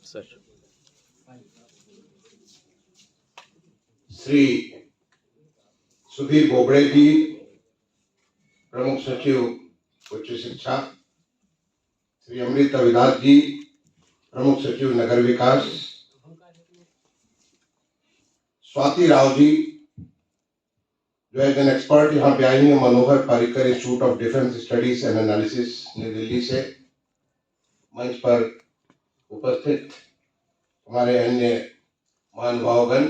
Sir. Shri Sudhir Bobde जी, प्रमुख सचिव उच्च शिक्षा, श्री अमृता विदास जी, प्रमुख सचिव नगर विकास, स्वाति राव जी जो एज एन एक्सपर्ट यहाँ पे आई है, Manohar Parrikar institute of defence studies and analysis New Delhi से, मंच पर उपस्थित हमारे अन्य महानुभावगण,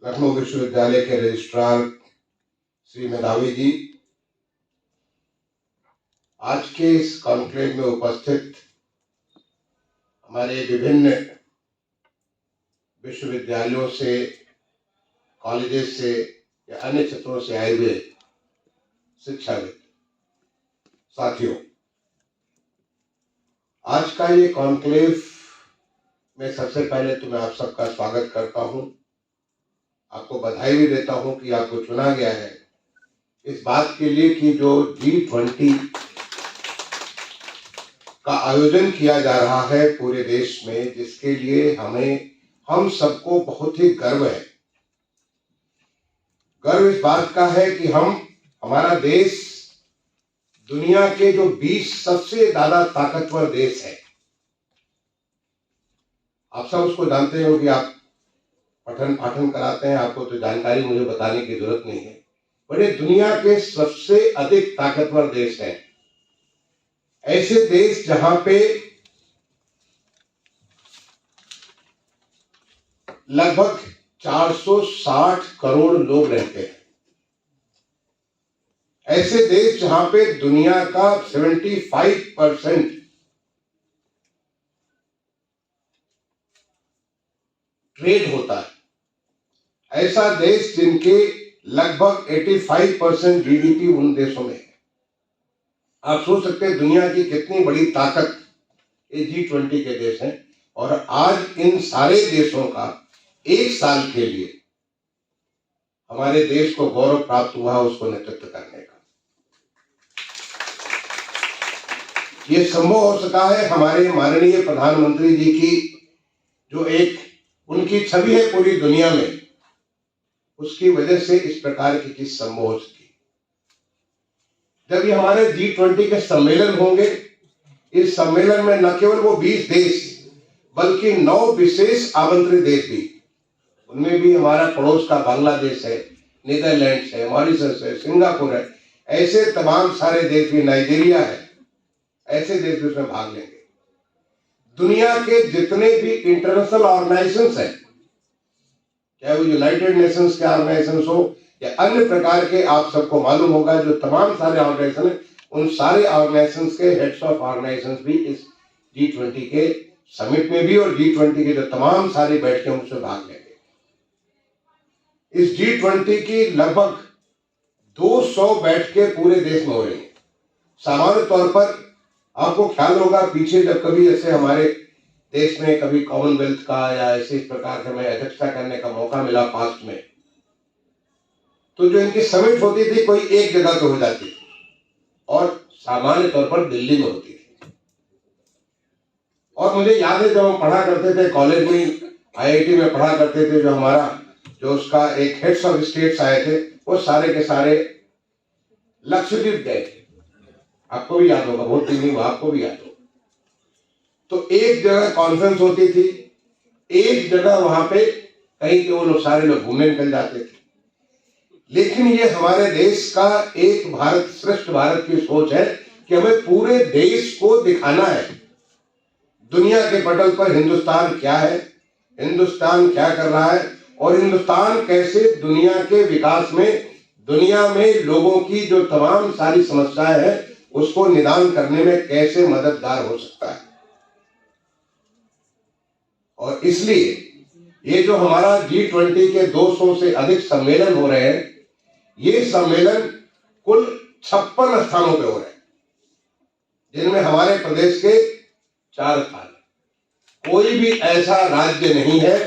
लखनऊ विश्वविद्यालय के रजिस्ट्रार श्री मेधावी जी, आज के इस कॉन्क्लेव में उपस्थित हमारे विभिन्न विश्वविद्यालयों से, कॉलेजेस से या अन्य क्षेत्रों से आए हुए शिक्षाविद साथियों, आज का ये कॉन्क्लेव में सबसे पहले तो मैं आप सबका स्वागत करता हूं, आपको बधाई भी देता हूं कि आपको चुना गया है इस बात के लिए कि जो G20 का आयोजन किया जा रहा है पूरे देश में, जिसके लिए हम सबको बहुत ही गर्व है। गर्व इस बात का है कि हमारा देश दुनिया के जो 20 सबसे ज्यादा ताकतवर देश है। आप सब उसको जानते हो कि आप पठन पाठन कराते हैं, आपको तो जानकारी मुझे बताने की जरूरत नहीं है। बड़े दुनिया के सबसे अधिक ताकतवर देश हैं, ऐसे देश जहां पे लगभग 460 करोड़ लोग रहते हैं, ऐसे देश जहां पे दुनिया का 75% ट्रेड होता है, ऐसा देश जिनके लगभग 85% जीडीपी उन देशों में है। आप सोच सकते हैं दुनिया की कितनी बड़ी ताकत ये G20 के देश हैं, और आज इन सारे देशों का एक साल के लिए हमारे देश को गौरव प्राप्त हुआ उसको नेतृत्व करने का। ये संभव हो सका है हमारे माननीय प्रधानमंत्री जी की जो एक उनकी छवि है पूरी दुनिया में, उसकी वजह से इस प्रकार की चीज संभव हो सकी। जब ये हमारे G20 के सम्मेलन होंगे, इस सम्मेलन में न केवल वो 20 देश बल्कि 9 विशेष आमंत्रित देश भी, उनमें भी हमारा पड़ोस का बांग्लादेश है, नीदरलैंड्स है, मॉरिशस है, सिंगापुर है, ऐसे तमाम सारे देश भी, नाइजीरिया है, ऐसे देश भी उसमें भाग लेंगे। दुनिया के जितने भी इंटरनेशनल ऑर्गेनाइजेशंस हैं, चाहे वो यूनाइटेड नेशंस के ऑर्गेनाइजेशंस हो या अन्य प्रकार के, आप सबको मालूम होगा जो तमाम सारे ऑर्गेनाइजेशन हैं, उन सारे ऑर्गेनाइजेशंस के हेड्स ऑफ ऑर्गेनाइजेशंस भी इस G20 के समिट में भी और G20 के जो तमाम सारी बैठकें उसमें भाग लेंगे। इस G20 की लगभग 200 बैठकें पूरे देश में हो रही हैं। सामान्य तौर पर आपको ख्याल होगा पीछे जब कभी ऐसे हमारे देश में कभी कॉमनवेल्थ का या ऐसे इस प्रकार से हमें अध्यक्षता करने का मौका मिला पास्ट में, तो जो इनकी समिट होती थी कोई एक जगह पे हो जाती थी और सामान्य तौर पर दिल्ली में होती थी। और मुझे याद है जब हम पढ़ा करते थे कॉलेज में, IIT में पढ़ा करते थे, जो हमारा जो उसका एक हेड्स ऑफ स्टेट्स आए थे, वो सारे के सारे लक्षद्वीप गए थे। आपको भी याद होगा, बहुत दिन हुआ, आपको भी याद होगा। तो एक जगह कॉन्फ्रेंस होती थी, एक जगह वहां पे कहीं के वो लोग सारे लोग घूमने निकल जाते थे। लेकिन ये हमारे देश का एक भारत श्रेष्ठ भारत की सोच है कि हमें पूरे देश को दिखाना है दुनिया के पटल पर हिंदुस्तान क्या है, हिंदुस्तान क्या कर रहा है, और हिंदुस्तान कैसे दुनिया के विकास में, दुनिया में लोगों की जो तमाम सारी समस्याएं हैं उसको निदान करने में कैसे मददगार हो सकता है। और इसलिए ये जो हमारा G20 के 200 से अधिक सम्मेलन हो रहे हैं, ये सम्मेलन कुल 56 स्थानों पे हो रहे हैं, जिनमें हमारे प्रदेश के 4 स्थान। कोई भी ऐसा राज्य नहीं है,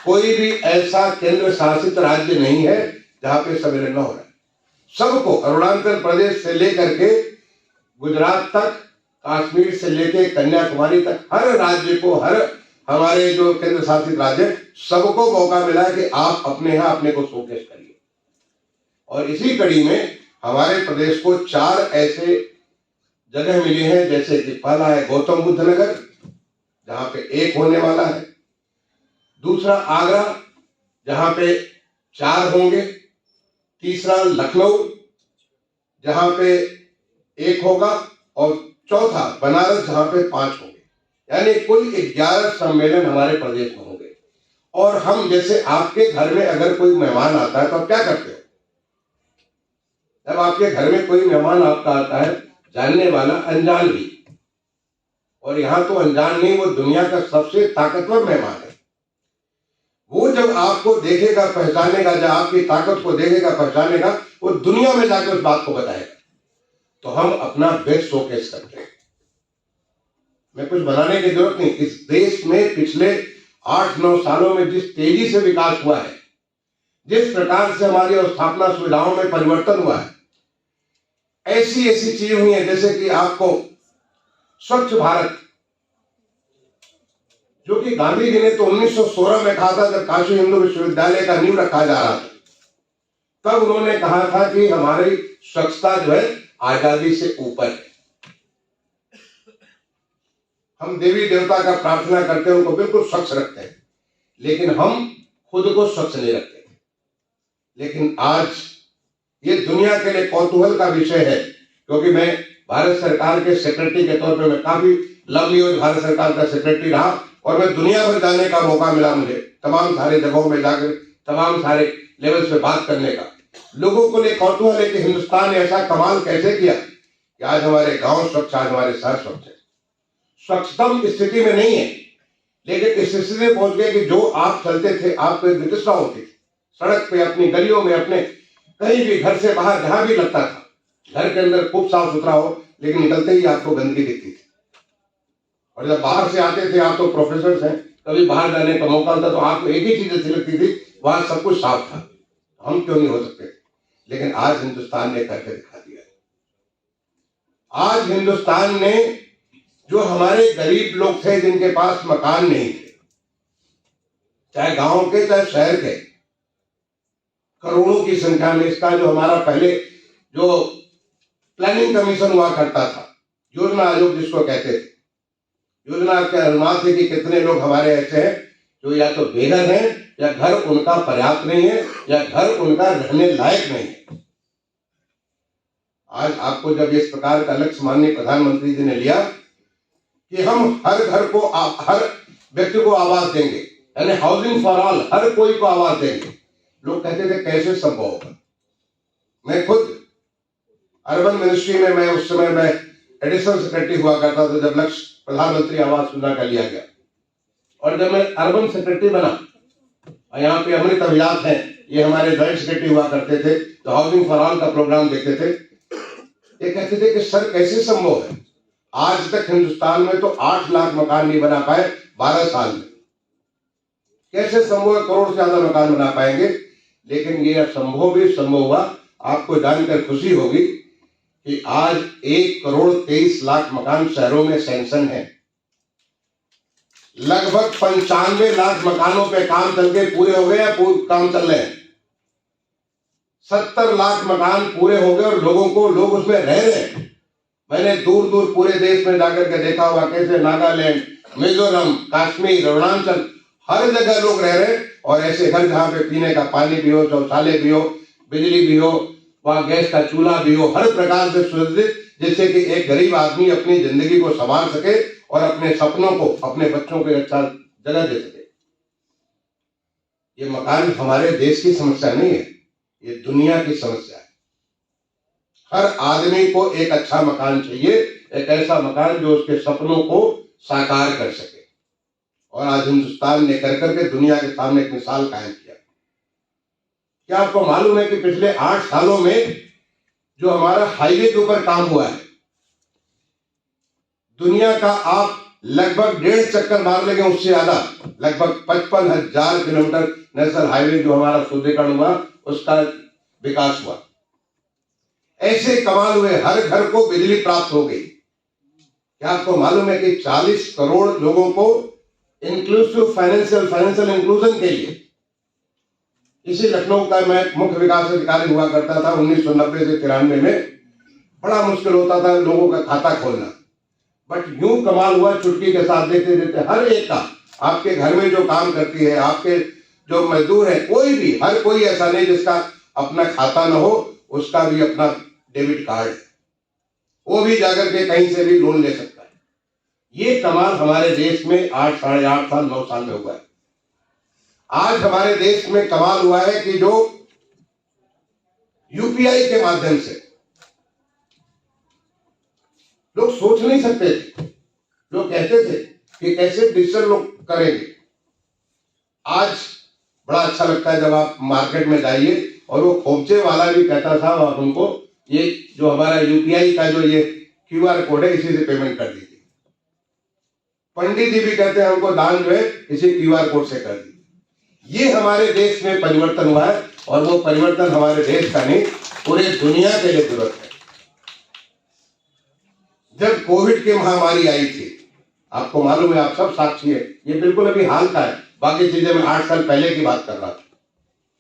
कोई भी ऐसा केंद्र शासित राज्य नहीं है जहां पे सम्मेलन न हो रहा है। सबको, अरुणाचल प्रदेश से लेकर के गुजरात तक, कश्मीर से लेके कन्याकुमारी तक हर राज्य को, हर हमारे जो केंद्र शासित राज्य, सबको मौका मिला कि आप अपने यहाँ अपने को शोकेस करिए। और इसी कड़ी में हमारे प्रदेश को 4 ऐसे जगह मिली हैं, जैसे कि पहला है गौतम बुद्ध नगर, जहां पे 1 होने वाला है। दूसरा आगरा, जहां पे 4 होंगे। तीसरा लखनऊ, जहां पे 1 होगा। और चौथा बनारस, जहां पे 5 होंगे। यानी कुल 11 सम्मेलन हमारे प्रदेश में होंगे। और हम, जैसे आपके घर में अगर कोई मेहमान आता है तो आप क्या करते हो? जब आपके घर में कोई मेहमान आपका आता है, जानने वाला, अनजान भी, और यहां तो अनजान नहीं, वो दुनिया का सबसे ताकतवर मेहमान है। वो जब आपको देखेगा, पहचानेगा, जब आपकी ताकत को देखेगा, पहचानेगा, वो दुनिया में जाकर उस बात को बताएगा। तो हम अपना बेस्ट शोकेस करते हैं। मैं कुछ बनाने की जरूरत नहीं। इस देश में पिछले 8-9 सालों में जिस तेजी से विकास हुआ है, जिस प्रकार से हमारी अवस्थापना सुविधाओं में परिवर्तन हुआ है, ऐसी ऐसी चीज हुई है, जैसे कि आपको स्वच्छ भारत, जो कि गांधी जी ने तो 1916 में कहा था, जब काशी हिंदू विश्वविद्यालय का नींव रखा जा रहा था, तब उन्होंने कहा था कि हमारी स्वच्छता जो है आजादी से ऊपर है। हम देवी देवता का प्रार्थना करते हैं, उनको बिल्कुल स्वच्छ रखते हैं, लेकिन हम खुद को स्वच्छ नहीं रखते। लेकिन आज ये दुनिया के लिए कौतूहल का विषय है, क्योंकि मैं भारत सरकार के सेक्रेटरी के तौर पर, मैं काफी लंबी और भारत सरकार का सेक्रेटरी रहा, और मैं दुनिया भर जाने का मौका मिला मुझे, तमाम सारे जगहों में जाकर तमाम सारे लेवल्स पे बात करने का। लोगों को लिए कौतूहल है कि हिंदुस्तान ने ऐसा कमाल कैसे किया कि आज हमारे गांव स्वच्छ, आज हमारे शहर स्वच्छ है। स्वच्छतम स्थिति में नहीं है, लेकिन इस स्थिति में पहुंच गए कि जो आप चलते थे, आपको एक वितृष्णा होती थी, सड़क पे, अपनी गलियों में, अपने कहीं भी, घर से बाहर जहां भी लगता था, घर के अंदर खूब साफ सुथरा हो, लेकिन निकलते ही आपको गंदगी दिखती थी। और जब बाहर से आते थे, आप तो प्रोफेसर हैं, कभी बाहर जाने का मौका था, तो आपको एक ही चीज अच्छी लगती थी, वहां सब कुछ साफ था, हम क्यों नहीं हो सकते? लेकिन आज हिंदुस्तान ने करके दिखा दिया। आज हिंदुस्तान ने, जो हमारे गरीब लोग थे, जिनके पास मकान नहीं थे, चाहे गांव के चाहे शहर के, करोड़ों की संख्या में, इसका जो हमारा पहले जो प्लानिंग कमीशन हुआ करता था, योजना आयोग जिसको कहते थे, योजना के अनुमान थे कि कितने लोग हमारे ऐसे हैं जो या तो बेघर हैं, या घर उनका पर्याप्त नहीं है, या घर उनका रहने लायक नहीं है। आज आपको जब इस प्रकार का लक्ष्य माननीय प्रधानमंत्री जी ने लिया कि हम हर घर को, हर व्यक्ति को आवास देंगे, यानी हाउसिंग फॉर ऑल, हर कोई को आवास देंगे, लोग कहते थे कैसे संभव होगा। मैं खुद अर्बन मिनिस्ट्री में, मैं उस समय मैं एडिशनल सेक्रेटरी हुआ करता था जब लक्ष्य प्रधानमंत्री आवास योजना का लिया गया, और जब मैं अर्बन सेक्रेटरी बना, और यहाँ पे अमृत अभियान है, ये हमारे जॉइंट सेक्रेटरी हुआ करते थे, तो हाउसिंग फॉर ऑल का प्रोग्राम देखते थे। ये कहते थे कि सर कैसे संभव है, आज तक हिंदुस्तान में तो 8 लाख मकान नहीं बना पाए 12 साल में, कैसे संभव है करोड़ से ज्यादा मकान बना पाएंगे? लेकिन ये असंभव भी संभव हुआ। आपको जानकर खुशी होगी कि आज 1,23,00,000 मकान शहरों में सैंक्शन है। लगभग 95 लाख मकानों पे काम चल के पूरे हो गए या काम चल रहे हैं। 70 लाख मकान पूरे हो गए और लोग उसमें रह रहे हैं। मैंने दूर दूर पूरे देश में जाकर के देखा हुआ कैसे नागालैंड, मिजोरम, कश्मीर, अरुणाचल, हर जगह लोग रह रहे हैं। और ऐसे घर जहां पे पीने का पानी भी हो, शौचालय भी हो, बिजली भी हो, वहां गैस का चूल्हा भी हो, हर प्रकार से सुरक्षित, जिससे कि एक गरीब आदमी अपनी जिंदगी को संभाल सके और अपने सपनों को, अपने बच्चों को अच्छा जगह दे सके। ये मकान हमारे देश की समस्या नहीं है, ये दुनिया की समस्या है। हर आदमी को एक अच्छा मकान चाहिए, एक ऐसा मकान जो उसके सपनों को साकार कर सके। और आज हिंदुस्तान ने कर करके दुनिया के सामने एक मिसाल कायम किया। क्या आपको मालूम है कि पिछले 8 सालों में जो हमारा हाईवे के ऊपर काम हुआ है, दुनिया का आप लगभग 1.5 चक्कर मार लेंगे, उससे ज्यादा, लगभग 55,000 किलोमीटर नेशनल हाईवे जो हमारा सुदृढ़ीकरण हुआ, उसका विकास हुआ। ऐसे कमाल हुए, हर घर को बिजली प्राप्त हो गई, क्या आपको मालूम है कि 40 करोड़ लोगों को इंक्लूसिव फाइनेंशियल इंक्लूजन के लिए, इसी लखनऊ का मैं मुख्य विकास अधिकारी हुआ करता था 1990 से 93 में, बड़ा मुश्किल होता था लोगों का खाता खोलना, बट यूं कमाल हुआ चुटकी के साथ देते देते हर एक का, आपके घर में जो काम करती है, आपके जो मजदूर है, कोई भी, हर कोई ऐसा नहीं जिसका अपना खाता न हो, उसका भी अपना डेबिट कार्ड है, वो भी जाकर के कहीं से भी लोन ले सकता है। ये कमाल हमारे देश में 8, साढ़े 8 साल 9 साल में हुआ है। आज हमारे देश में कमाल हुआ है कि जो यूपीआई के माध्यम से लोग सोच नहीं सकते थे, लोग कहते थे कि कैसे डिजिटल लोग करेंगे। आज बड़ा अच्छा लगता है जब आप मार्केट में जाइए और वो खोपचे वाला भी कहता था और उनको ये जो हमारा यूपीआई का जो ये क्यूआर कोड है, इसी से पेमेंट कर दीजिए। पंडित जी भी कहते हैं हमको दान जो है इसी क्यूआर कोड से कर दीजिए। ये हमारे देश में परिवर्तन हुआ है और वो परिवर्तन हमारे देश का नहीं, पूरे दुनिया के लिए जरूरत है। जब कोविड की महामारी आई थी, आपको मालूम है, आप सब साक्षी है, ये बिल्कुल अभी हाल का है, बाकी चीजें मैं 8 साल पहले की बात कर रहा था,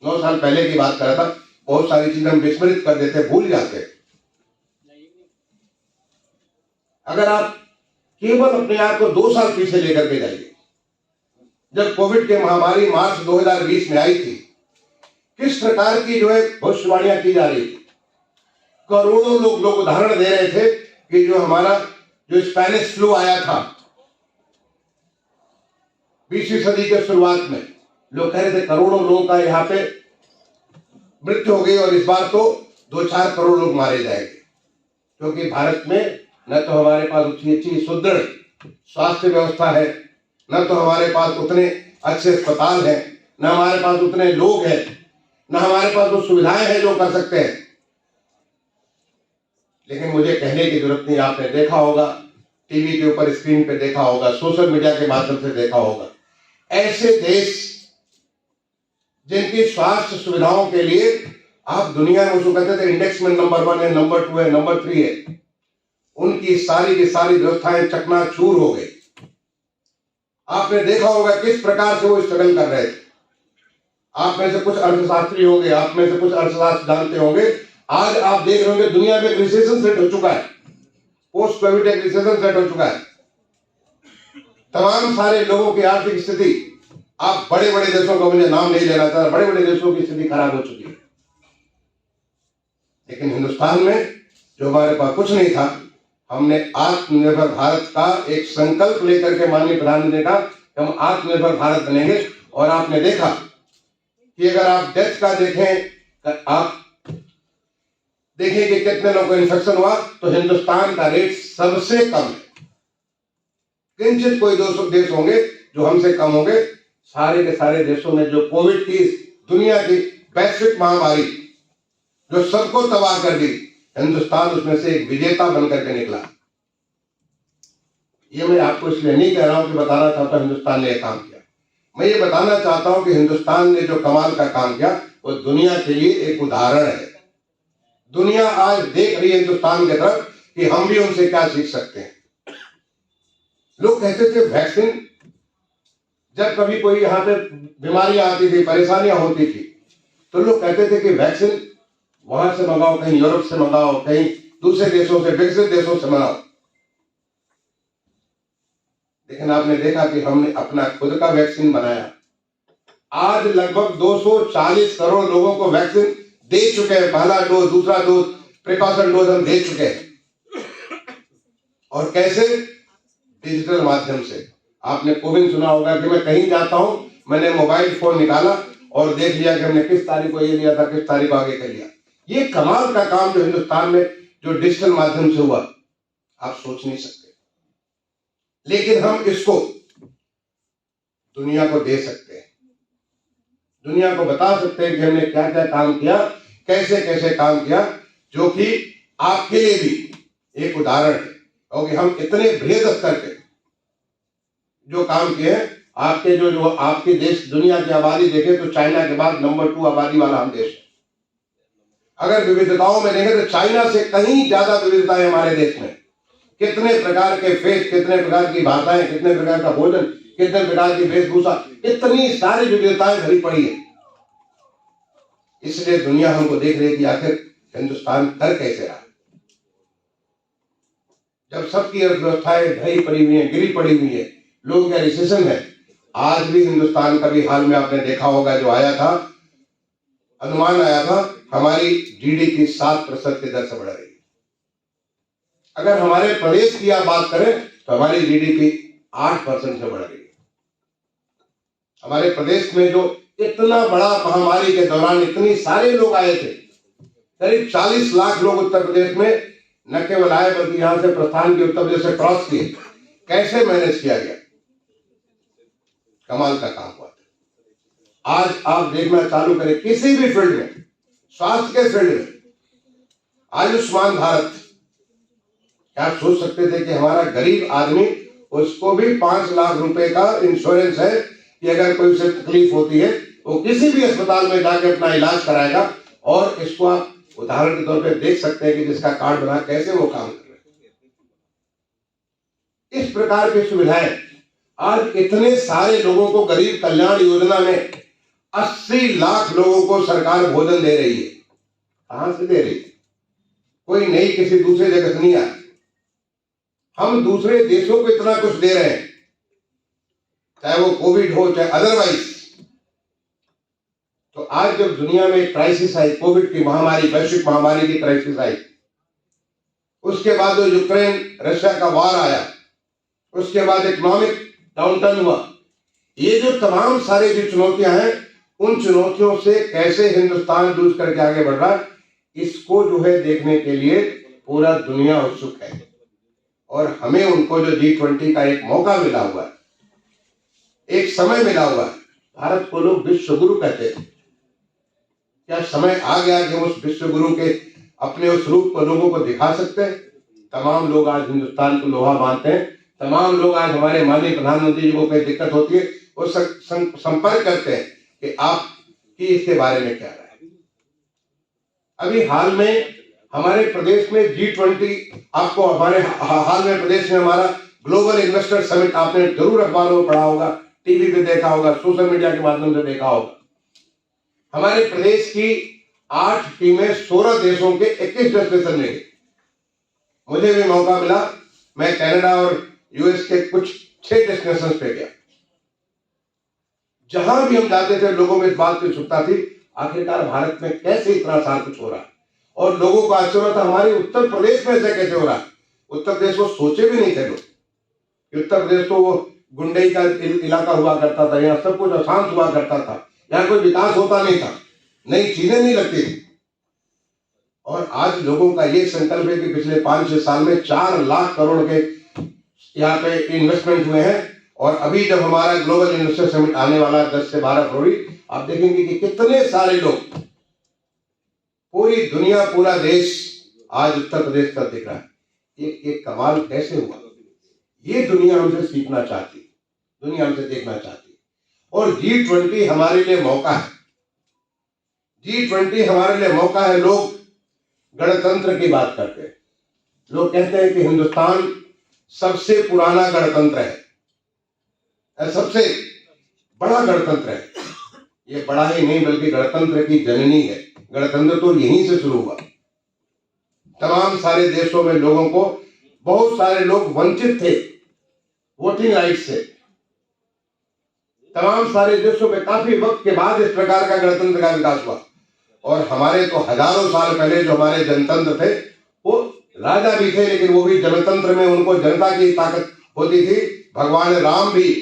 9 साल पहले की बात कर रहा था। बहुत सारी चीजें हम विस्मृत कर देते, भूल जाते। अगर आप केवल अपने आप को 2 साल पीछे लेकर के जाइए, जब कोविड की महामारी मार्च 2020 में आई थी, किस प्रकार की जो है भविष्यवाणियां की जा रही थी। करोड़ों लोग उदाहरण दे रहे थे कि जो हमारा जो स्पेनिश फ्लू आया था 20वीं सदी के शुरुआत में, लोग कह रहे थे करोड़ों लोगों का यहाँ पे मृत्यु हो गई और इस बार तो 2-4 करोड़ लोग मारे जाएंगे, क्योंकि भारत में न तो हमारे पास उतनी अच्छी सुदृढ़ स्वास्थ्य व्यवस्था है, न तो हमारे पास उतने अच्छे अस्पताल हैं, न हमारे पास उतने लोग हैं, न हमारे पास वो सुविधाएं हैं जो कर सकते हैं। लेकिन मुझे कहने की जरूरत नहीं, आपने देखा होगा, टीवी के ऊपर स्क्रीन पे देखा होगा, सोशल मीडिया के माध्यम से देखा होगा, ऐसे देश जिनकी स्वास्थ्य सुविधाओं के लिए आप दुनिया में उसको कहते थे इंडेक्स में नंबर 1 है, नंबर 2 है, नंबर 3 है, उनकी सारी की सारी व्यवस्थाएं चकनाचूर हो गई। आपने देखा होगा किस प्रकार से वो स्ट्रगल कर रहे थे। आप में से कुछ अर्थशास्त्री होंगे, आप में से कुछ अर्थशास्त्र जानते होंगे, आज आप देख रहे होंगे दुनिया में एक रिसेशन सेट हो चुका है, पोस्ट कोविड एक रिसेशन सेट हो चुका है। तमाम सारे लोगों की आर्थिक स्थिति, आप बड़े बड़े देशों का, मुझे नाम नहीं लेना चाहता, बड़े बड़े देशों की स्थिति खराब हो चुकी है। लेकिन हिंदुस्तान में जो हमारे पास कुछ नहीं था, हमने आत्मनिर्भर भारत का एक संकल्प लेकर के माननीय प्रधानमंत्री ने कहा कि हम आत्मनिर्भर भारत बनेंगे। और आपने देखा कि अगर आप डेथ का देखें, आप देखें कि कितने लोगों को इन्फेक्शन हुआ, तो हिंदुस्तान का रेट सबसे कम है। किंचित कोई 200 देश होंगे जो हमसे कम होंगे। सारे के सारे देशों में जो कोविड की दुनिया की वैश्विक महामारी जो सबको तबाह कर दी, हिंदुस्तान उसमें से एक विजेता बनकर के निकला। ये मैं आपको इसलिए नहीं कह रहा हूं कि बताना चाहता हिंदुस्तान ने काम किया, मैं ये बताना चाहता हूं कि हिंदुस्तान ने जो कमाल का काम किया वो दुनिया के लिए एक उदाहरण है। दुनिया आज देख रही है हिंदुस्तान की तरफ कि हम भी उनसे क्या सीख सकते हैं। लोग कहते थे वैक्सीन, जब कभी कोई यहाँ पे बीमारियां आती थी, परेशानियां होती थी, तो लोग कहते थे कि वैक्सीन वहां से मंगाओ, कहीं यूरोप से मंगाओ, कहीं दूसरे देशों से, विकसित देशों से मंगाओ। लेकिन आपने देखा कि हमने अपना खुद का वैक्सीन बनाया। आज लगभग 240 करोड़ लोगों को वैक्सीन दे चुके हैं। पहला डोज, दूसरा डोज, प्रिकॉशन डोज हम दे चुके हैं। और कैसे? डिजिटल माध्यम से। आपने कोविन सुना होगा कि मैं कहीं जाता हूं, मैंने मोबाइल फोन निकाला और देख लिया कि हमने किस तारीख को ये लिया था, किस तारीख को आगे कर लिया। ये कमाल का काम जो हिंदुस्तान में जो डिजिटल माध्यम से हुआ, आप सोच नहीं सकते। लेकिन हम इसको दुनिया को दे सकते हैं, दुनिया को बता सकते हैं कि हमने क्या क्या काम किया, कैसे कैसे काम किया, जो कि आपके लिए भी एक उदाहरण है। क्योंकि हम इतने बृहद स्तर पे जो काम किए हैं, आपके जो आपके देश, दुनिया की आबादी देखें तो चाइना के बाद नंबर 2 आबादी वाला हम देश है। अगर विविधताओं में देखें तो चाइना से कहीं ज्यादा विविधता है हमारे देश में। कितने प्रकार के फेस, कितने प्रकार की भाषाएं, कितने प्रकार का भोजन, कितने प्रकार की वेशभूषा, इतनी सारी विविधताएं भरी पड़ी है। इसलिए दुनिया हमको देख रही है कि आखिर हिंदुस्तान कर कैसे रहा। जब सबकी अर्थव्यवस्थाएं ढही पड़ी हुई है, गिरी पड़ी हुई है, लोगों का रिसेशन है, आज भी हिंदुस्तान का भी हाल में आपने देखा होगा, जो आया था, अनुमान आया था, हमारी जीडीपी 7% की दर से बढ़ रही है। अगर हमारे प्रदेश की आप बात करें तो हमारी जीडीपी 8% से बढ़ रही है। हमारे प्रदेश में जो इतना बड़ा महामारी के दौरान इतनी सारे लोग आए थे, करीब 40 लाख लोग उत्तर प्रदेश में न केवल आए बल्कि यहां से प्रस्थान किए, उत्तर प्रदेश से क्रॉस किए। कैसे मैनेज किया गया, कमाल का काम हुआ। आज आप देखना चालू करें किसी भी फील्ड में, स्वास्थ्य के फील्ड में, आयुष्मान भारत, क्या आप सोच सकते थे कि हमारा गरीब आदमी, उसको भी 5 लाख रुपए का इंश्योरेंस है कि अगर कोई उसे तकलीफ होती है वो किसी भी अस्पताल में जाकर अपना इलाज कराएगा। और इसको आप उदाहरण के तौर पे देख सकते हैं कि जिसका कार्ड बना कैसे वो काम कर रहे हैं। इस प्रकार की सुविधाएं आज इतने सारे लोगों को गरीब कल्याण योजना में 80 लाख लोगों को सरकार भोजन दे रही है। कहां से दे रही है? कोई नहीं, किसी दूसरे जगह से नहीं आया। हम दूसरे देशों को इतना कुछ दे रहे हैं, चाहे वो कोविड हो चाहे अदरवाइज। तो आज जब दुनिया में एक क्राइसिस आई, कोविड की महामारी, वैश्विक महामारी की क्राइसिस आई, उसके बाद जो यूक्रेन रशिया का वार आया, उसके बाद इकोनॉमिक डाउनटर्न हुआ, ये जो तमाम सारी जो चुनौतियां हैं, उन चुनौतियों से कैसे हिंदुस्तान जूझ करके आगे बढ़ रहा है, इसको जो है देखने के लिए पूरा दुनिया उत्सुक है। और हमें उनको जो G20 का एक मौका मिला हुआ है, एक समय मिला हुआ है। भारत को लोग विश्व गुरु कहते थे, क्या समय आ गया कि हम उस विश्व गुरु के अपने उस रूप को लोगों को दिखा सकते हैं? तमाम लोग आज हिंदुस्तान को लोहा मानते हैं। तमाम लोग आज हमारे माननीय प्रधानमंत्री जी को कोई दिक्कत होती है, वो संपर्क करते हैं कि आपकी इसके बारे में क्या राय है। अभी हाल में हमारे प्रदेश में G20, आपको हमारे हाल में प्रदेश में हमारा ग्लोबल इन्वेस्टर समिट, आपने जरूर अखबारों में पढ़ा होगा, टीवी पे देखा होगा, सोशल मीडिया के माध्यम से देखा होगा। हमारे प्रदेश की 8 टीमें 16 देशों के 21 डेस्टिनेशन में गई। मुझे भी मौका मिला, मैं कनाडा और यूएस के कुछ 6 डेस्टिनेशन पे गया। जहां भी हम जाते थे लोगों में इस बात की उत्सुकता थी, आखिरकार भारत में कैसे इतना सारा कुछ हो रहा है। और लोगों को आश्चर्य था, हमारे उत्तर प्रदेश में ऐसे कैसे हो रहा है। उत्तर प्रदेश को सोचे भी नहीं थे लोग। उत्तर प्रदेश तो वो गुंडई का इलाका हुआ करता था, यहाँ सब कुछ अशांत हुआ करता था, यहाँ कोई विकास होता नहीं था, नई चीजें नहीं लगती थी। और आज लोगों का ये संकल्प है कि पिछले 5-6 साल में 4 लाख करोड़ के यहाँ पे इन्वेस्टमेंट हुए हैं। और अभी जब हमारा ग्लोबल इन्वेस्टर समिट आने वाला है 10 से 12 फरवरी, आप देखेंगे कि कितने सारे लोग, पूरी दुनिया, पूरा देश आज उत्तर प्रदेश का दिख रहा है। ये कमाल कैसे हुआ? ये दुनिया हमसे सीखना चाहती, दुनिया हमसे देखना चाहती। और G20 हमारे लिए मौका है। G20 हमारे लिए मौका है। लोग गणतंत्र की बात करते हैं, लोग कहते हैं कि हिंदुस्तान सबसे पुराना गणतंत्र है, सबसे बड़ा गणतंत्र है। ये बड़ा ही नहीं बल्कि गणतंत्र की जननी है। गणतंत्र तो यहीं से शुरू हुआ। तमाम सारे देशों में लोगों को, बहुत सारे लोग वंचित थे वोटिंग राइट से। तमाम सारे देशों में काफी वक्त के बाद इस प्रकार का गणतंत्र का विकास हुआ। और हमारे तो हजारों साल पहले जो हमारे जनतंत्र थे, वो राजा भी थे, लेकिन वो भी जनतंत्र में उनको जनता की ताकत होती थी। भगवान राम भी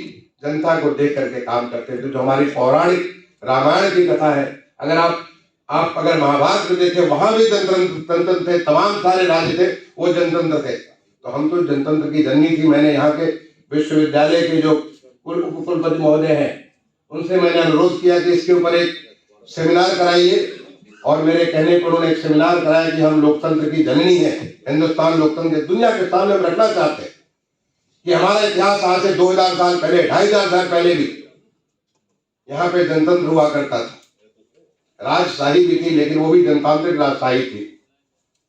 जनता को देख करके काम करते थे। जो हमारी पौराणिक रामायण की कथा है, अगर आप अगर महाभारत में देखें, वहां भी जनतंत्र थे, तमाम सारे राज्य थे, वो जनतंत्र थे। तो हम तो जनतंत्र की जननी थी। मैंने यहाँ के विश्वविद्यालय के जो कुलपति महोदय हैं, उनसे मैंने अनुरोध किया कि इसके ऊपर एक सेमिनार कराइए। और मेरे कहने पर उन्होंने एक सेमिनार कराया कि हम लोकतंत्र की जननी है, हिंदुस्तान लोकतंत्र दुनिया के सामने हम रखना चाहते हैं कि हमारा इतिहास आज से 2000 साल पहले, 2500 साल पहले भी यहाँ पे जनतंत्र हुआ करता था। राजशाही भी थी, लेकिन वो भी जनतांत्रिक राजशाही थी।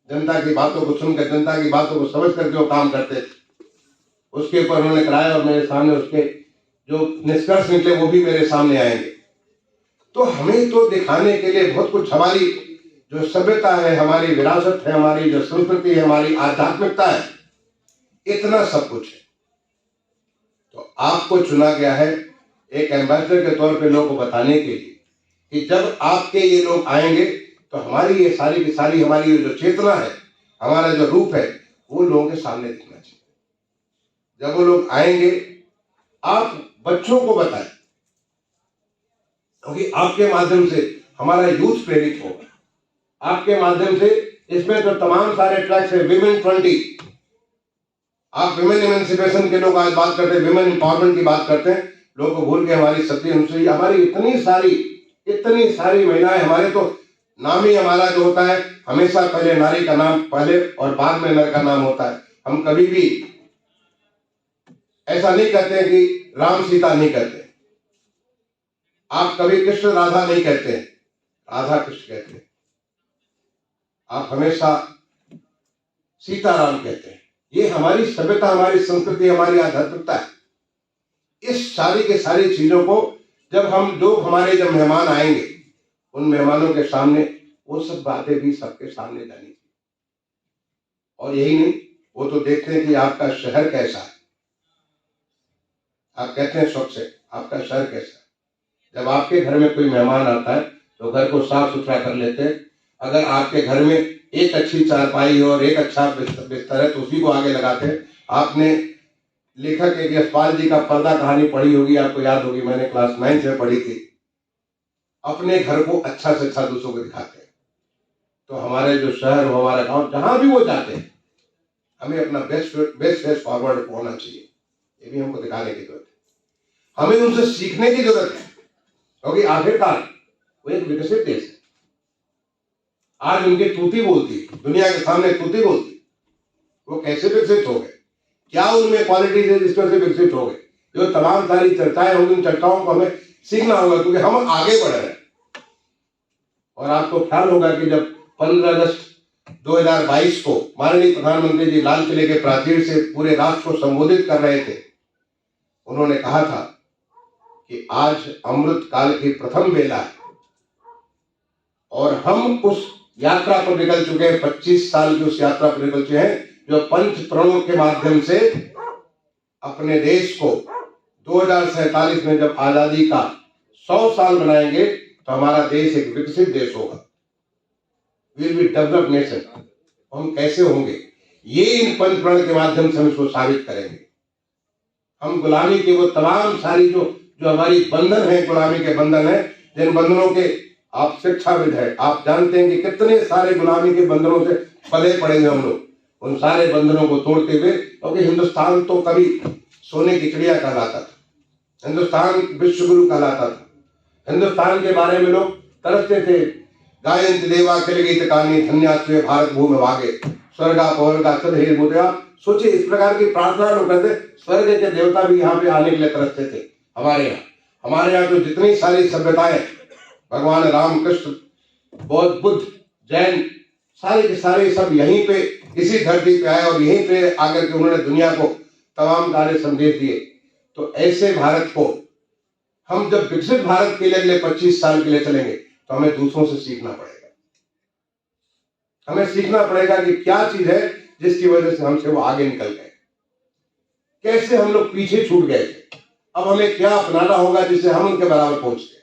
जनता की बातों को सुनकर, जनता की बातों को समझ करके वो काम करते थे, उसके ऊपर उन्होंने कराया और मेरे सामने उसके जो निष्कर्ष निकले वो भी मेरे सामने आएंगे। तो हमें तो दिखाने के लिए बहुत कुछ, हमारी जो सभ्यता है, हमारी विरासत है, हमारी जो संस्कृति है, हमारी आध्यात्मिकता है, इतना सब कुछ है। तो आपको चुना गया है एक एम्बेसडर के तौर पे लोगों को बताने के लिए कि जब आपके ये लोग आएंगे तो हमारी ये सारी की सारी हमारी ये जो चेतना है, हमारा जो रूप है, वो लोगों के सामने दिखना चाहिए। जब वो लोग आएंगे, आप बच्चों को बताएं, क्योंकि आपके माध्यम से हमारा यूथ प्रेरित होगा। आपके माध्यम से इसमें तो तमाम सारे ट्रैक्स है, विमेन 20, आप विमेन इमेंसिपेशन के लोग आज बात करते हैं, विमेन एम्पावरमेंट की बात करते हैं, लोगों को भूल के हमारी सती अनुसुईया, हमारी इतनी सारी महिलाएं, हमारे तो नाम ही हमारा जो होता है, हमेशा पहले नारी का नाम पहले और बाद में नर का नाम होता है। हम कभी भी ऐसा नहीं कहते हैं कि राम सीता नहीं कहते, आप कभी कृष्ण राधा नहीं कहते, राधा कृष्ण कहते हैं, आप हमेशा सीताराम कहते हैं। ये हमारी सभ्यता, हमारी संस्कृति, हमारी आध्यात्मिकता है। इस सारी के सारी चीजों को जब हम लोग, हमारे जब मेहमान आएंगे, उन मेहमानों के सामने वो सब बातें भी सबके सामने जानी चाहिए। और यही नहीं, वो तो देखते हैं कि आपका शहर कैसा है। आप कहते हैं स्वच्छ है, आपका शहर कैसा है। जब आपके घर में कोई मेहमान आता है तो घर को साफ सुथरा कर लेते हैं। अगर आपके घर में एक अच्छी चारपाई और एक अच्छा बिस्तर है तो उसी को आगे लगाते हैं। आपने लेखक एक यशपाल जी का पर्दा कहानी पढ़ी होगी, आपको याद होगी, मैंने क्लास 9 में पढ़ी थी। अपने घर को अच्छा से अच्छा दूसरों को दिखाते हैं। तो हमारे जो शहर हो, हमारा गांव, जहां भी वो जाते हैं, हमें अपना बेस्ट फेस फॉरवर्ड होना चाहिए। ये भी हमको दिखाने की जरूरत है, हमें उनसे सीखने की जरूरत है, क्योंकि आखिरकार वो एक विकसित देश है। आज उनकी तूती बोलती, दुनिया के सामने तूती बोलती, वो कैसे विकसित हो गए, क्या उनमें क्वालिटीज है जिस तरह से विकसित हो गए। जो तमाम सारी चर्चाएं होंगी, उन चर्चाओं को हमें सीखना होगा, क्योंकि हम आगे बढ़ रहे हैं। और आपको ख्याल होगा कि जब 15 अगस्त 2022 को माननीय प्रधानमंत्री जी लाल किले के प्राचीर से पूरे राष्ट्र को संबोधित कर रहे थे, उन्होंने कहा था कि आज अमृत काल की प्रथम बेला है और हम उस यात्रा पर निकल चुके हैं। 25 साल की उस यात्रा पर निकल चुके हैं, जो पंच प्रणों के माध्यम से अपने देश को 2047 में जब आजादी का 100 साल बनाएंगे तो हमारा देश एक विकसित देश होगा, विल बी डेवलप्ड नेशन। हम कैसे होंगे, ये इन पंच प्रण के माध्यम से हम इसको साबित करेंगे। हम गुलामी के वो तमाम सारी जो हमारी बंधन है, गुलामी के बंधन है, जिन बंधनों के आप शिक्षाविद है, आप जानते हैं कि कितने सारे गुलामी के बंधनों से पले पड़े हुए हम लोग, उन सारे बंधनों को तोड़ते हुए, क्योंकि हिंदुस्तान तो कभी सोने की चिड़िया कहलाता था, हिंदुस्तान विश्वगुरु कहलाता था, हिंदुस्तान के बारे में लोग तरसते थे। गायंत देवा किल गीत कानी धन्यास्वे भारत भूमि भागे स्वर्गा पवर्गा सदहेर मुद्रा। सोचिए, इस प्रकार की प्रार्थना लोग करते, स्वर्ग के देवता भी यहाँ पे आने के लिए तरसते थे। हमारे यहाँ तो जितनी सारी सभ्यताएं, भगवान राम, कृष्ण, बौद्ध, बुद्ध, जैन, सारे के सारे सब यहीं पे इसी धरती पे आए और यहीं पे आकर के उन्होंने दुनिया को तमाम कार्य संदेश दिए। तो ऐसे भारत को हम जब विकसित भारत के लिए अगले 25 साल के लिए चलेंगे तो हमें दूसरों से सीखना पड़ेगा। हमें सीखना पड़ेगा कि क्या चीज है जिसकी वजह से हमसे वो आगे निकल गए, कैसे हम लोग पीछे छूट गए थे। अब हमें क्या अपनाना होगा जिससे हम उनके बराबर पहुंच गए।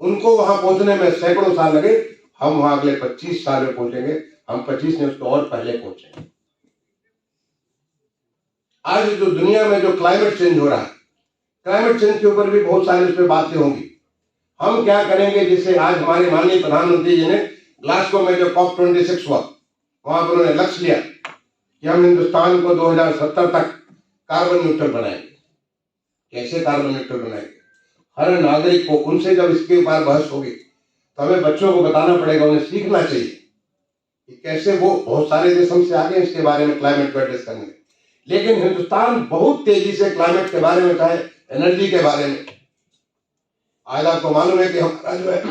उनको वहां पहुंचने में सैकड़ों साल लगे, हम वहां अगले 25 साल में पहुंचेंगे। हम 25 ने उसको और पहले पहुंचेंगे। आज जो दुनिया में जो क्लाइमेट चेंज हो रहा है, क्लाइमेट चेंज के ऊपर भी बहुत सारी उस पर बातें होंगी। हम क्या करेंगे जिससे आज हमारे माननीय प्रधानमंत्री जी ने ग्लासगो में जो COP26 हुआ, वहां पर उन्होंने लक्ष्य लिया कि हम हिंदुस्तान को 2070 तक कार्बन न्यूट्रल बनाएंगे। कैसे कार्बन न्यूट्रल बनाएंगे? हर नागरिक को, उनसे जब इसके ऊपर बहस होगी तो हमें बच्चों को बताना पड़ेगा, उन्हें सीखना चाहिए कि कैसे वो, बहुत सारे देश हमसे आगे इसके बारे में क्लाइमेट को एड्रेस करने में, लेकिन हिंदुस्तान बहुत तेजी से क्लाइमेट के बारे में, चाहे एनर्जी के बारे में। आज आपको मालूम है कि हमारा जो है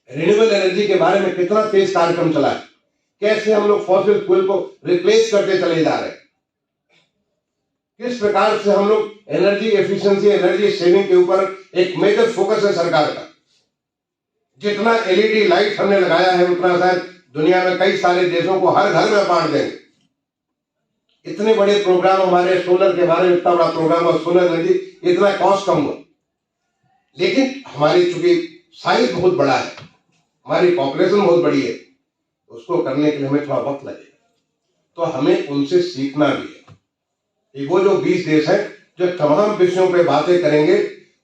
रिन्यूएबल एनर्जी के बारे में कितना तेज कार्यक्रम चला है, कैसे हम लोग फॉसिल फ्यूल को रिप्लेस करते चले जा रहे हैं, किस प्रकार से हम लोग एनर्जी एफिशिएंसी, एनर्जी सेविंग के ऊपर एक मेजर फोकस है सरकार का। जितना एलईडी लाइट हमने लगाया है उतना शायद दुनिया में कई सारे देशों को हर घर में बांट देंगे। इतने बड़े प्रोग्राम हमारे सोलर के बारे में, इतना बड़ा प्रोग्राम और सोलर एनर्जी, इतना कॉस्ट कम हुआ, लेकिन हमारी चूंकि साइज बहुत बड़ा है, हमारी पॉपुलेशन बहुत बड़ी है, उसको करने के लिए हमें थोड़ा वक्त लगेगा। तो हमें उनसे सीखना भी है। वो जो 20 देश हैं जो तमाम विषयों पे बातें करेंगे,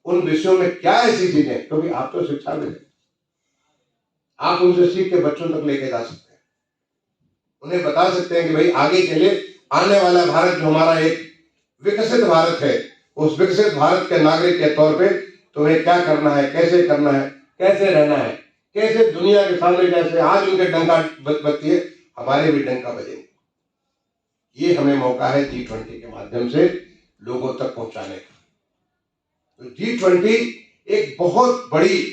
उन विषयों में क्या ऐसी चीजें, क्योंकि आप तो शिक्षा में आप उनसे सीख के बच्चों तक लेके जा सकते हैं, उन्हें बता सकते हैं कि भाई आगे के लिए आने वाला भारत जो हमारा एक विकसित भारत है, उस विकसित भारत के नागरिक के तौर पे तुम्हें क्या करना है, कैसे करना है, कैसे रहना है, कैसे दुनिया के सामने, जैसे आज उनके डंका बजती है, हमारे भी डंका बजेंगे। ये हमें मौका है G20 के माध्यम से लोगों तक पहुंचाने का। तो G20 एक बहुत बड़ी,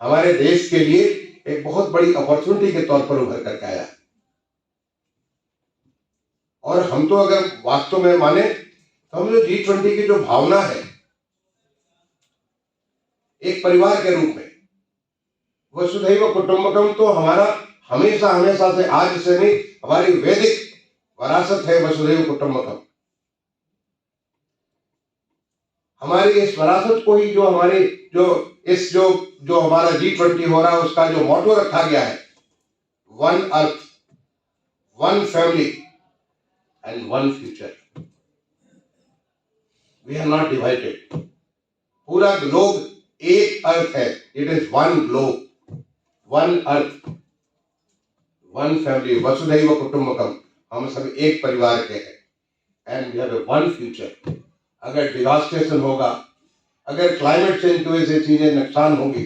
हमारे देश के लिए एक बहुत बड़ी अपॉर्चुनिटी के तौर पर उभर करके आया। और हम तो अगर वास्तव में माने तो हम जो G20 की जो भावना है एक परिवार के रूप में, वसुधैव कुटुंबकम, तो हमारा हमेशा हमेशा से, आज से नहीं, हमारी वैदिक विरासत है वसुधैव कुटुंबकम। हमारी इस विरासत को ही जो हमारे जो हमारा G20 हो रहा है, उसका जो मोटो रखा गया है, one earth, one family and one future. We are not divided. पूरा ग्लोब एक अर्थ है, it is one globe, one earth, one family, वसुधैव कुटुंबकम। हम सब एक परिवार के हैं, and we have a one future. अगर डिवास्टेशन होगा, अगर क्लाइमेट चेंज की वजह से चीजें नुकसान होगी,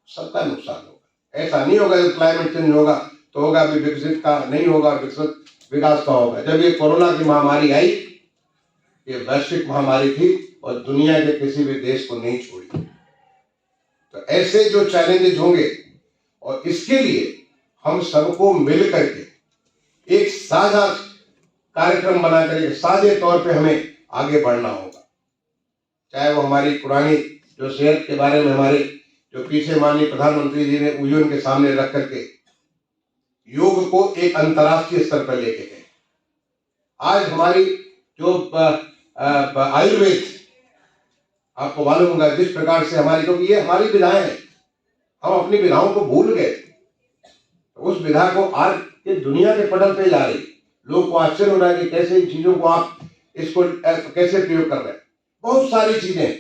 सबका नुकसान होगा। ऐसा नहीं होगा कि क्लाइमेट चेंज होगा तो होगा भी विकसित का, नहीं होगा विकसित विकास का होगा। जब ये कोरोना की महामारी आई, ये वैश्विक महामारी थी और दुनिया के किसी भी देश को नहीं छोड़ी। तो ऐसे जो चैलेंजेस होंगे, और इसके लिए हम सबको मिल करके एक साझा कार्यक्रम बना करके साझे तौर पे हमें आगे बढ़ना होगा। चाहे वो हमारी पुरानी जो सेहत के बारे में हमारे जो पीछे माननीय प्रधानमंत्री जी ने यूएन के सामने रख करके योग को एक अंतर्राष्ट्रीय स्तर पर लेके गए। आज हमारी जो आयुर्वेद, आपको मालूम होगा जिस प्रकार से हमारी, क्योंकि ये हमारी विधाएं हैं, हम अपनी विधाओं को भूल गए, उस विधा को आज ये दुनिया के पटल पे ला रही। लोग को आश्चर्य हो रहा है कि कैसे इन चीजों को आप इसको कैसे प्रयोग कर रहे हैं। बहुत सारी चीजें,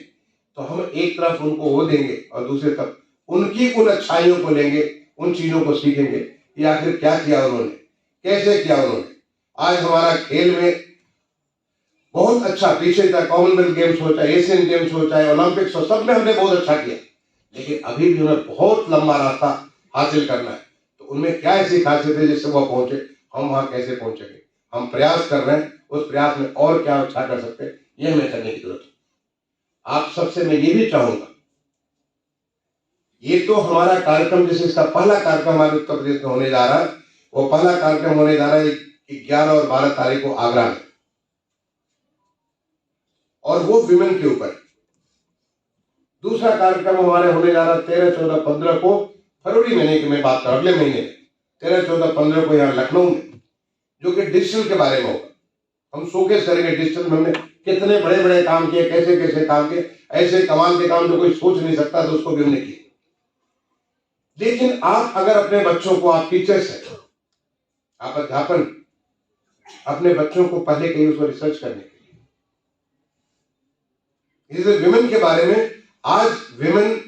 तो हम एक तरफ उनको वो देंगे और दूसरी तरफ उनकी उन अच्छाइयों को लेंगे, उन चीजों को सीखेंगे कि आखिर क्या किया उन्होंने, कैसे किया उन्होंने। आज हमारा खेल में बहुत अच्छा, पीछे तक कॉमनवेल्थ गेम्स हो, चाहे एशियन गेम्स हो, चाहे ओलंपिक्स हो, सब में हमने बहुत अच्छा किया, लेकिन अभी भी हमें बहुत लंबा रास्ता हासिल करना है। तो उनमें क्या ऐसी खासियत है जिससे वो पहुंचे, हम वहां कैसे पहुंचेंगे। हम प्रयास कर रहे हैं, उस प्रयास में और क्या अच्छा कर सकते हैं, ये हमें करने की जरूरत है। आप सबसे मैं ये भी चाहूंगा, ये तो हमारा कार्यक्रम, जैसे इसका पहला कार्यक्रम हमारे उत्तर प्रदेश में होने जा रहा है, वो पहला कार्यक्रम होने जा रहा है 11 और 12 तारीख को आगरा में, और वो विमेन के ऊपर। दूसरा कार्यक्रम हमारे होने जा रहा है 13, 14, 15 को, फरवरी महीने की मैं बात कर, अगले महीने 13, 14, 15 को यहाँ लखनऊ में, जो कि डिजिटल के बारे में होगा। हम शोकेस करेंगे डिजिटल में हमने कितने बड़े बड़े काम किए, कैसे कैसे काम किए, ऐसे कमाल के काम जो कोई सोच नहीं सकता, तो उसको भी हमने किए। लेकिन आप अगर अपने बच्चों को, आप टीचर्स हैं, आप अध्यापन, अपने बच्चों को पहले कहीं उसको रिसर्च करने के लिए, इस विमेन के बारे में, आज विमेन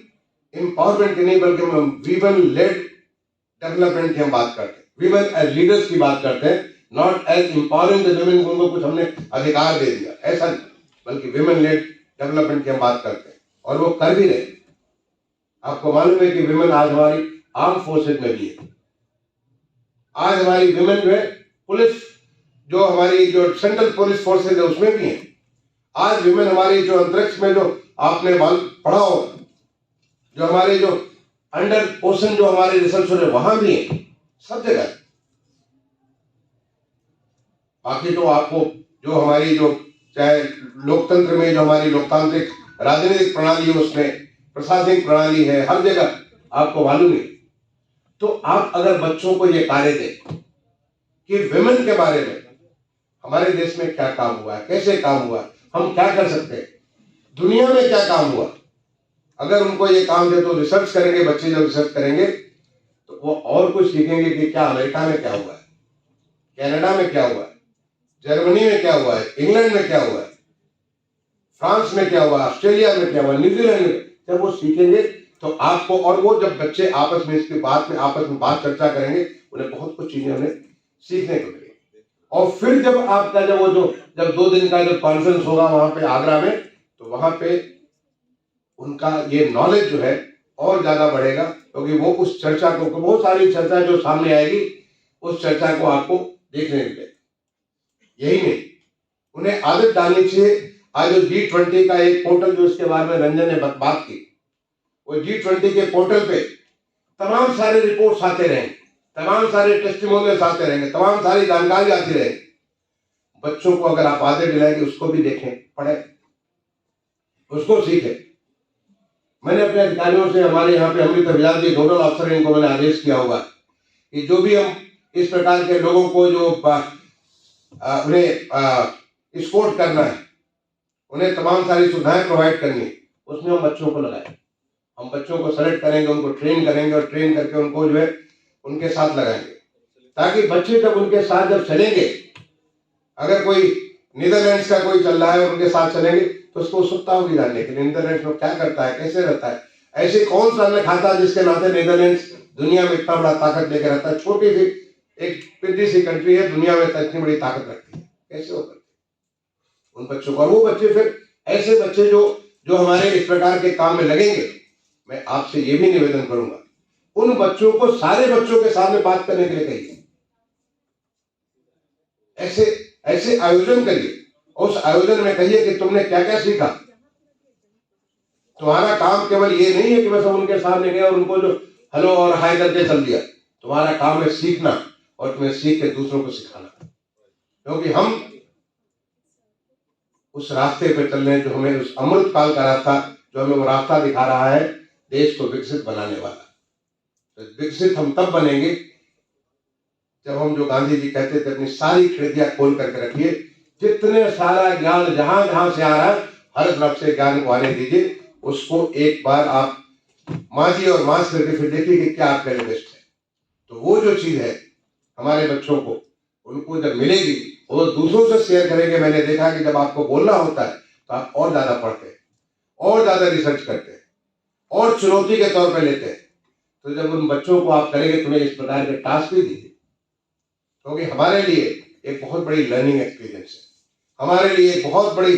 एम्पावरमेंट की नहीं बल्कि वीमेन लेड डेवलपमेंट की हम बात करते हैं, विमेन एज लीडर्स की बात करते हैं, not as empowering the women, उनको कुछ हमने अधिकार दे दिया, ऐसा नहीं, बल्कि विमेन लेड डेवलपमेंट की हम बात करते हैं, और वो कर भी रहे। आपको मालूम है कि विमेन आज हमारी आर्म फोर्सेज में भी है। आज हमारी विमेन जो है पुलिस, जो हमारी जो सेंट्रल पुलिस फोर्सेज है उसमें भी है। आज विमेन हमारी जो अंतरिक्ष में, जो आपने पढ़ा हो, जो हमारे जो अंडर ओशन जो हमारे रिसर्च हो रहे वहां भी है, सब जगह। बाकी तो आपको जो हमारी जो चाहे लोकतंत्र में जो हमारी लोकतांत्रिक राजनीतिक प्रणाली है उसमें प्रशासनिक प्रणाली है, हर जगह आपको मालूम है। तो आप अगर बच्चों को ये कार्य दें कि विमेन के बारे में हमारे देश में क्या काम हुआ है, कैसे काम हुआ, हम क्या कर सकते हैं, दुनिया में क्या काम हुआ, अगर उनको ये काम दे तो रिसर्च करेंगे। बच्चे जब रिसर्च करेंगे तो वो और कुछ सीखेंगे कि क्या अमेरिका में क्या हुआ है, कनाडा में क्या हुआ है, जर्मनी में क्या हुआ है, इंग्लैंड में क्या हुआ है, फ्रांस में क्या हुआ, ऑस्ट्रेलिया में क्या हुआ, न्यूजीलैंड में। जब वो सीखेंगे तो आपको, और वो जब बच्चे आपस में इसके बाद में आपस में बात चर्चा करेंगे, उन्हें बहुत कुछ चीजें उन्हें सीखने को मिलेगी। और फिर जब आपका जब 2 दिन का जब कॉन्फ्रेंस होगा वहां पे आगरा में, तो वहां पे उनका ये नॉलेज जो है और ज्यादा बढ़ेगा, क्योंकि वो उस चर्चा को, बहुत सारी चर्चा जो सामने आएगी उस चर्चा को आपको देखने मिलेगा। यही नहीं, उन्हें आदत डालनी चाहिए। आज जो G20 का एक पोर्टल जो इसके बारे में रंजन ने बात की, वो G20 के पोर्टल पे तमाम सारे रिपोर्ट्स आते रहेंगे, तमाम सारे टेस्टिमोनियल्स आते रहेंगे, तमाम सारी जानकारी आती रहेगी। बच्चों को अगर आप आदत दिलाएंगे, उसको भी देखें, पढ़ें, उसको सीखें। मैंने अपने अधिकारियों से, हमारे यहाँ पे अमृत अभियान के नोडल अफसर, इनको मैंने आदेश किया होगा कि जो भी हम इस प्रकार के लोगों को जो उन्हें स्पोर्ट करना है, उन्हें तमाम सारी सुविधाएं प्रोवाइड करनी है, उसमें हम बच्चों को लगाएं। हम बच्चों को सेलेक्ट करेंगे, उनको ट्रेन करेंगे और ट्रेन करके उनको जो है उनके साथ लगाएंगे, ताकि बच्चे जब उनके साथ जब चलेंगे, अगर कोई नीदरलैंड्स का कोई चल रहा है और उनके साथ चलेंगे तो उसको उत्सुकता होगी जानने के लिए नीदरलैंड्स में क्या करता है, कैसे रहता है, ऐसे कौन सा अन्न खाता है जिसके नाते नीदरलैंड्स दुनिया में इतना बड़ा ताकत लेकर रहता है। छोटी सी एक पिद्दी सी कंट्री है, दुनिया में इतनी बड़ी ताकत रखती है, कैसे हो करते उन बच्चों को। और वो बच्चे फिर ऐसे बच्चे जो हमारे इस प्रकार के काम में लगेंगे, मैं आपसे ये भी निवेदन करूंगा, उन बच्चों को सारे बच्चों के सामने बात करने के लिए कहिए, ऐसे आयोजन करिए। उस आयोजन में कहिए कि तुमने क्या क्या सीखा। तुम्हारा काम केवल ये नहीं है कि बस हम उनके सामने गए और उनको जो हेलो और हाय करके चल दिया। तुम्हारा काम है सीखना, और तुम्हें सीख के दूसरों को सिखाना, क्योंकि हम उस रास्ते पर चल रहे हैं जो हमें, उस अमृत काल का रास्ता जो हमें वो रास्ता दिखा रहा है देश को विकसित बनाने वाला। तो विकसित हम तब बनेंगे जब हम, जो गांधी जी कहते थे, अपनी सारी खिड़कियां खोल करके रखिए, जितने सारा ज्ञान जहां जहां से आ रहा है हर तरफ से ज्ञान को आने दीजिए। उसको एक बार आप माजिए और मास करके फिर देखिए कि क्या आपके लिए बेस्ट है। तो वो जो चीज है हमारे बच्चों को, उनको जब मिलेगी वो दूसरों से शेयर करेंगे। मैंने देखा कि जब आपको बोलना होता है तो आप और ज्यादा पढ़ते हैं, और ज्यादा रिसर्च करते हैं, और चुनौती के तौर पर लेते हैं। तो जब उन बच्चों को आप करेंगे, तुम्हें इस प्रकार के टास्क भी दीजिए, क्योंकि हमारे लिए एक बहुत बड़ी लर्निंग एक्सपीरियंस है, हमारे लिए एक बहुत बड़ी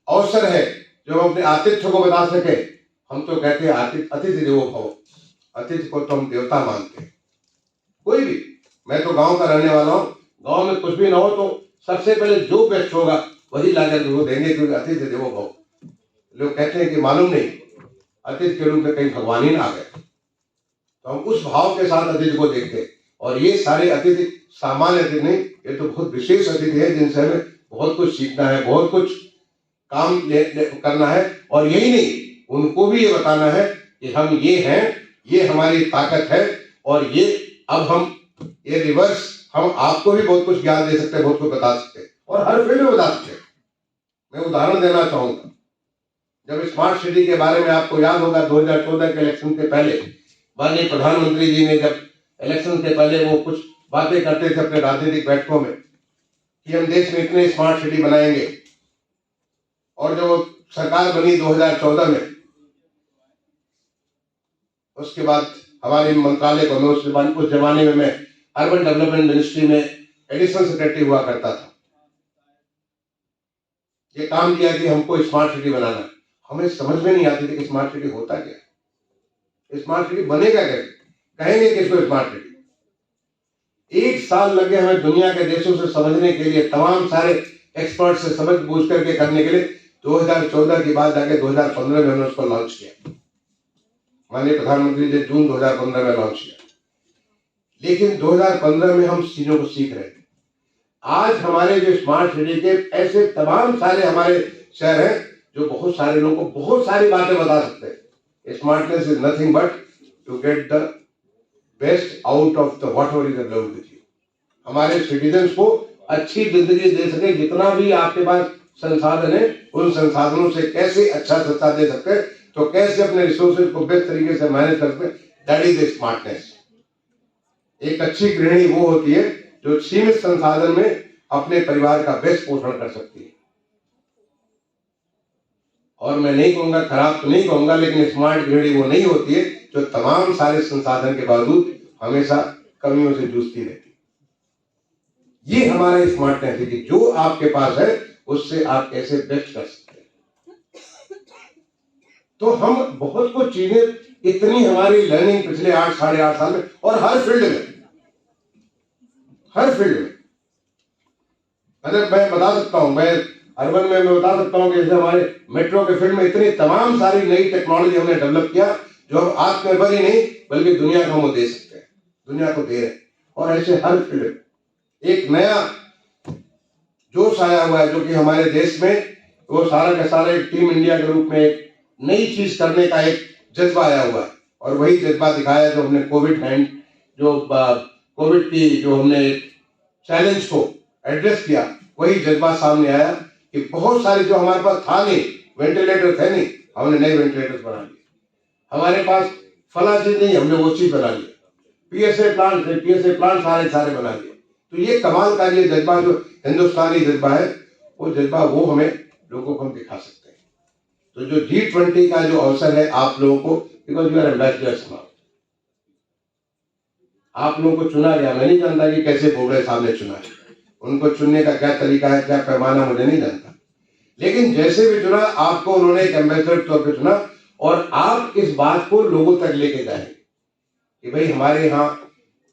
अवसर है जो हम अपने आतिथ्य को बता सके। हम तो कहते हैं अतिथि देवो भव, अतिथि को तो हम देवता मानते हैं। कोई भी, मैं तो गांव का रहने वाला हूँ, गांव में कुछ भी ना हो तो सबसे पहले जो बेस्ट होगा वही लाकर वो देंगे, क्योंकि अतिथि देवो भव। लोग कहते हैं कि मालूम नहीं अतिथि के रूप में कहीं भगवान ही ना आ गए, तो हम उस भाव के साथ अतिथि को देखते हैं। और ये सारे अतिथि सामान्य अतिथि नहीं, ये तो बहुत विशेष अतिथि है जिनसे हमें बहुत कुछ सीखना है, बहुत कुछ काम करना है। और यही नहीं, उनको भी ये बताना है कि हम ये हैं, ये हमारी ताकत है, और ये अब हम ये रिवर्स, हम आपको भी बहुत कुछ ज्ञान दे सकते हैं, बहुत कुछ बता सकते हैं, और हर फील्ड में बता सकते हैं। मैं उदाहरण देना चाहूंगा, जब स्मार्ट सिटी के बारे में आपको याद होगा 2014 के इलेक्शन के पहले माननीय प्रधानमंत्री जी ने, जब इलेक्शन से पहले वो कुछ बातें करते थे अपने राजनीतिक बैठकों में कि हम देश में इतने स्मार्ट सिटी बनाएंगे, और जब सरकार बनी 2014 में, उसके बाद हमारे मंत्रालय को, मैं उस जमाने में मैं अर्बन डेवलपमेंट मिनिस्ट्री में एडिशनल सेक्रेटरी हुआ करता था, ये काम किया कि हमको स्मार्ट सिटी बनाना। हमें समझ में नहीं आती थी कि स्मार्ट सिटी होता क्या, स्मार्ट सिटी बनेगा कैसे, कहेंगे किसको स्मार्ट सिटी। 1 साल लगे हमें दुनिया के देशों से समझने के लिए, तमाम सारे एक्सपर्ट से समझ बूझ करके करने के लिए। 2014 के बाद जाके 2015 में हमने उसको लॉन्च किया। माननीय प्रधानमंत्री ने जून 2015 में लॉन्च किया, लेकिन 2015 में हम चीजों को सीख रहे थे। आज हमारे जो स्मार्ट सिटी के ऐसे तमाम सारे हमारे शहर हैं जो बहुत सारे लोगों को बहुत सारी बातें बता सकते हैं। Smartness is nothing but to get the best out of the whatever is available with you. हमारे सिटीजन्स को अच्छी जिंदगी दे सके, जितना भी आपके पास संसाधन है उन संसाधनों से कैसे अच्छा सत्ता दे सकते हैं, तो कैसे अपने रिसोर्सेज को बेस्ट तरीके से मैनेज कर सकते हैं, दैट इज द स्मार्टनेस। एक अच्छी गृहिणी वो होती है जो सीमित संसाधन में अपने परिवार का बेस्ट पोषण कर सकती है। और मैं नहीं कहूंगा, खराब तो नहीं कहूंगा, लेकिन स्मार्ट गृहिणी वो नहीं होती है जो तमाम सारे संसाधन के बावजूद हमेशा कमियों से जूझती रहती है। ये हमारा स्मार्टनेस है कि जो आपके पास है उससे आप कैसे बेस्ट कर सकते हैं। तो हम बहुत कुछ चीजें, इतनी हमारी लर्निंग पिछले 8 साढ़े 8 साल में, और हर फील्ड में मतलब मैं बता सकता हूं, मैं अर्बन में मैं बता सकता हूं कि जैसे हमारे मेट्रो के फील्ड में इतनी तमाम सारी नई टेक्नोलॉजी हमने डेवलप किया जो हम आत्मनिर्भर ही नहीं बल्कि दुनिया को हम दे सकते हैं, दुनिया को दे रहे हैं। और ऐसे हर फील्ड में एक नया जोश आया हुआ है जो कि हमारे देश में वो सारा का सारा एक टीम इंडिया के रूप में एक नई चीज करने का एक जज्बा आया हुआ है। और वही जज्बा दिखाया जो हमने कोविड की जो हमने चैलेंज को एड्रेस किया, वही जज्बा सामने आया कि बहुत सारे जो हमारे पास था नहीं, वेंटिलेटर थे नहीं, हमने नए वेंटिलेटर्स बना लिए। हमारे पास फला चीज नहीं, हमने वो चीज बना लिया। पीएसए प्लांट थे, पीएसए प्लांट सारे बना लिए। तो ये कमाल का ये जज्बा जो हिंदुस्तानी जज्बा है, वो जज्बा वो हमें लोगों को हम दिखा सकते हैं। तो जो G20 का जो अवसर है आप लोगों को, because you are ambassadors now, आप लोगों को चुना गया। मैं नहीं जानता कि कैसे बोर्ड साहब ने चुना है, उनको चुनने का क्या तरीका है, क्या पैमाना, मुझे नहीं जानता, लेकिन जैसे भी चुना आपको उन्होंने एक एम्बेसडर के तौर पर चुना। और आप इस बात को लोगों तक लेके जाएंगे कि भाई हमारे यहाँ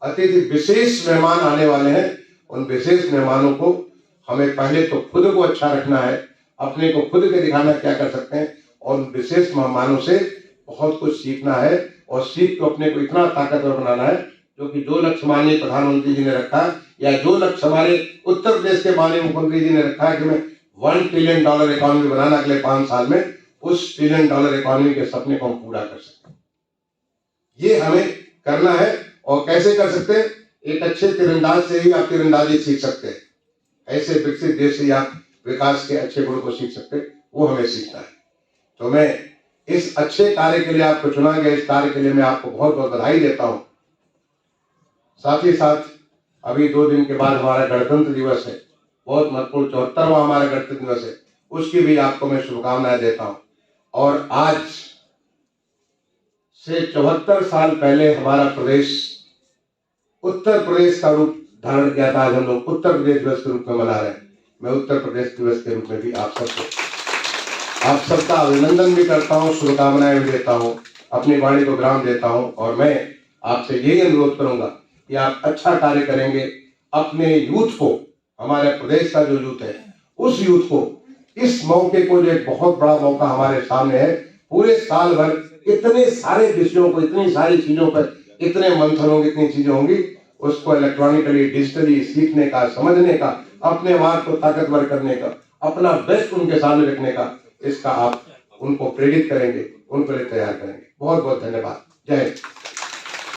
अतिथि विशेष मेहमान आने वाले हैं, उन विशेष मेहमानों को हमें पहले तो खुद को अच्छा रखना है, अपने को खुद के दिखाना क्या कर सकते हैं, और उन विशेष मेहमानों से बहुत कुछ सीखना है और सीख को अपने को इतना ताकतवर बनाना है जो कि जो लक्ष्य माननीय प्रधानमंत्री जी ने रखा, या जो लक्ष्य हमारे उत्तर प्रदेश के माननीय मुख्यमंत्री जी ने रखा है कि मैं $1 ट्रिलियन इकोनॉमी बनाना अगले 5 साल में, उस $1 ट्रिलियन इकोनॉमी के सपने को हम पूरा कर सकते हैं। ये हमें करना है। और कैसे कर सकते हैं? एक अच्छे तीरंदाज से ही आप तीरंदाजी सीख सकते हैं, ऐसे विकसित देश से आप विकास के अच्छे गुण को सीख सकते हैं, वो हमें सीखना है। तो मैं इस अच्छे कार्य के लिए आपको चुना गया, इस कार्य के लिए मैं आपको बहुत बहुत बधाई देता हूं। साथ ही साथ अभी 2 दिन के बाद हमारा गणतंत्र दिवस है, बहुत महत्वपूर्ण 74वां हमारा गणतंत्र दिवस है, उसकी भी आपको मैं शुभकामनाएं देता हूं। और आज से 74 साल पहले हमारा प्रदेश उत्तर प्रदेश का रूप धारण किया था। आज हम लोग उत्तर प्रदेश दिवस के रूप में मना रहे हैं। मैं उत्तर प्रदेश दिवस के रूप में भी आप सबका अभिनंदन भी करता हूं, शुभकामनाएं भी देता हूं, अपनी वाणी को विराम देता हूं। और मैं आपसे यही अनुरोध करूंगा कि आप अच्छा कार्य करेंगे, अपने यूथ को, हमारे प्रदेश का जो यूथ है उस यूथ को इस मौके को, जो एक बहुत बड़ा मौका हमारे सामने है, पूरे साल भर इतने सारे विषयों को, इतनी सारी चीजों पर इतने मंथन होंगे, इतनी चीजें होंगी, उसको इलेक्ट्रॉनिकली डिजिटली सीखने का, समझने का, अपने आप को ताकतवर करने का, अपना बेस्ट उनके सामने रखने का, इसका आप उनको प्रेरित करेंगे, उनको लिए तैयार करेंगे। बहुत बहुत धन्यवाद। जय हिंद।